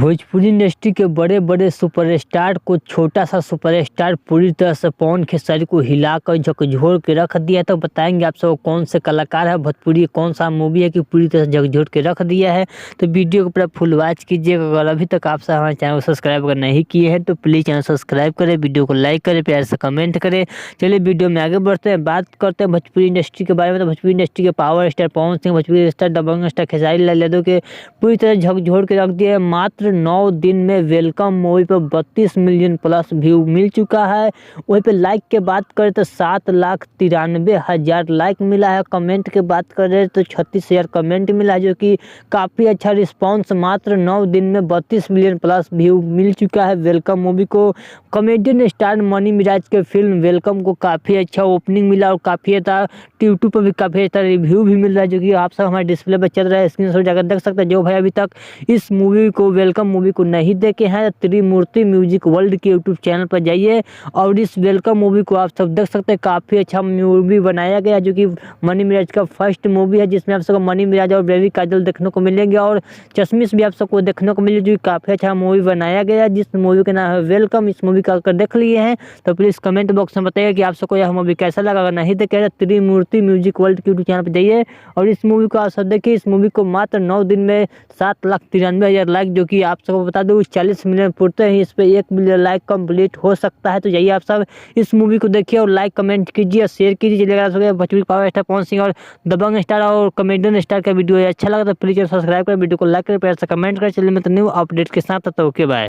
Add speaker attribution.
Speaker 1: Bhojpuri industry के बड़े बड़े सुपरस्टार को छोटा सा सुपरस्टार पूरी तरह से पवन खेसारी को हिलाकर झकझोर के रख दिया है। तो बताएंगे आप सबको कौन से कलाकार है, भोजपुरी कौन सा मूवी है कि पूरी तरह से झकझोर के रख दिया है। तो वीडियो को पूरा फुल वॉच कीजिएगा। अगर अभी तक आप सब हमारे चैनल को सब्सक्राइब अगर नहीं किए हैं तो प्लीज़ चैनल सब्सक्राइब करें, वीडियो को लाइक करें, प्यार से कमेंट करें। चलिए वीडियो में आगे बढ़ते हैं, बात करते हैं भोजपुरी इंडस्ट्री के बारे में। तो भोजपुरी इंडस्ट्री के power star Pawan Singh, Bhojpuri star दबंग स्टार खेसारी लाल यादव के पूरी तरह झकझोर के रख दिया है। मात्र 9 दिन में वेलकम मूवी पर 32 मिलियन प्लस व्यू मिल चुका है। वहीं पे लाइक के बात करें तो 7,93,000 लाइक मिला है। कमेंट की बात करें तो 36,000 कमेंट मिला है, जो कि काफ़ी अच्छा रिस्पांस। मात्र 9 दिन में 32 मिलियन प्लस व्यू मिल चुका है वेलकम मूवी को। कॉमेडियन स्टार मनी मिराज के फिल्म वेलकम को काफ़ी अच्छा ओपनिंग मिला और काफ़ी अच्छा यूट्यूब पर भी काफ़ी अच्छा रिव्यू भी मिल रहा है, जो कि आप सब हमारे डिस्प्ले पर चल रहा है। स्क्रीन शॉट जाकर देख सकते हैं। जो भाई अभी तक इस मूवी को वेलकम मूवी को नहीं देखे हैं, त्रिमूर्ति म्यूजिक वर्ल्ड के यूट्यूब चैनल पर जाइए और इस वेलकम मूवी को आप सब देख सकते हैं। काफ़ी अच्छा मूवी बनाया गया, जो कि मनी मिराज का फर्स्ट मूवी है, जिसमें आप सबको मनी मिराज और बेबी काजल देखने को मिलेंगे और चश्मिश भी आप सबको देखने को मिलेगी, जो कि काफ़ी अच्छा मूवी बनाया गया, जिस मूवी का नाम है वेलकम। इस मूवी का अगर देख लिए हैं तो प्लीज़ कमेंट बॉक्स में बताइए कि आप सबको यह मूवी कैसा लगा। अगर नहीं देखे तो त्रिमूर्ति म्यूजिक वर्ल्ड के यूट्यूब चैनल पर जाइए और इस मूवी को आप सब देखिए। इस मूवी को मात्र 9 दिन में 7,93,000 लाइक, जो कि आप सबको बता दूँ 40 मिलियन पूरते हैं, इस पर 1 मिलियन लाइक कंप्लीट हो सकता है। तो जाइए आप सब इस मूवी को देखिए और लाइक कमेंट कीजिए, शेयर कीजिए। चलिए आप सब भोजपुरी पावर स्टार पवन सिंह और दबंग स्टार और कॉमेडियन स्टार का वीडियो अच्छा लगा तो प्लीज़ सब्सक्राइब करें, वीडियो को लाइक करें, प्यार से कमेंट करें। चलिए मैं तो न्यू अपडेट के साथ, तो ओके बाय।